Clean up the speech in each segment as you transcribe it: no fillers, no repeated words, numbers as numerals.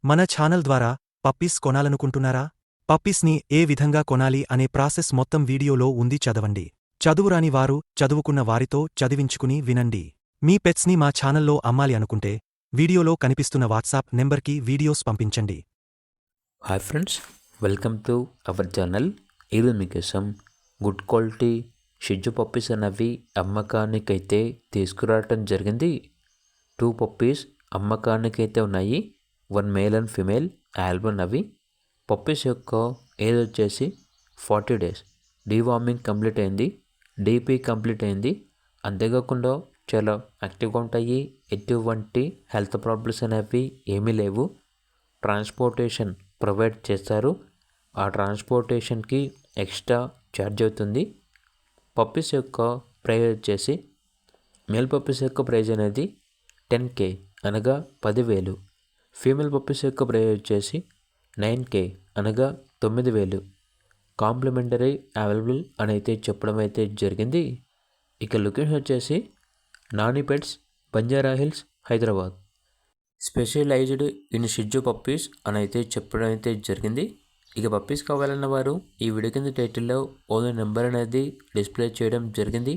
మన ఛానల్ ద్వారా పప్పీస్ కొనాలనుకుంటున్నారా? పప్పీస్ని ఏ విధంగా కొనాలి అనే ప్రాసెస్ మొత్తం వీడియోలో ఉంది, చదవండి. చదువురాని వారు చదువుకున్న వారితో చదివించుకుని వినండి. మీ పెట్స్ని మా ఛానల్లో అమ్మాలి అనుకుంటే వీడియోలో కనిపిస్తున్న వాట్సాప్ నెంబర్కి వీడియోస్ పంపించండి. Hi friends, welcome to our channel. ఈరోజు మీకోసం గుడ్ క్వాలిటీ షిజ్జు పప్పీస్ అనేవి అమ్మకానికైతే తీసుకురావటం జరిగింది. 2 పప్పీస్ అమ్మకానికైతే ఉన్నాయి. 1 మేల్ అండ్ ఫిమేల్ ఆల్బన్. అవి పప్పీస్ యొక్క ఏజ్ వచ్చేసి 40 days. డీవార్మింగ్ కంప్లీట్ అయింది, డీపీ కంప్లీట్ అయింది. అంతేకాకుండా చాలా యాక్టివ్గా ఉంటాయి. ఎటువంటి హెల్త్ ప్రాబ్లమ్స్ అనేవి ఏమీ లేవు. ట్రాన్స్పోర్టేషన్ ప్రొవైడ్ చేస్తారు. ఆ ట్రాన్స్పోర్టేషన్కి ఎక్స్ట్రా ఛార్జ్ అవుతుంది. పప్పీస్ యొక్క ప్రైస్ వచ్చేసి మేల్ పప్పీస్ యొక్క ప్రైజ్ అనేది 10K అనగా 10,000. ఫీమేల్ పప్పీస్ యొక్క ప్రైజ్ వచ్చేసి 9K అనగా 9,000. కాంప్లిమెంటరీ అవైలబుల్ అని అయితే చెప్పడం అయితే జరిగింది. ఇక లొకేషన్ వచ్చేసి Nani pets, Banjara hills, Hyderabad. Specialised in షిజ్జు పప్పీస్ అని అయితే చెప్పడం అయితే జరిగింది. ఇక పప్పీస్ కావాలన్న వారు ఈ వీడియో కింద టైటిల్లో ఓనర్ నెంబర్ అనేది డిస్ప్లే చేయడం జరిగింది.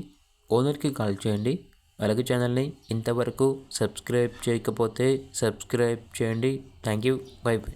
ఓనర్కి కాల్ చేయండి. అలాగే ఛానల్ని ఇంతవరకు సబ్స్క్రైబ్ చేయకపోతే సబ్స్క్రైబ్ చేయండి. Thank you. By by.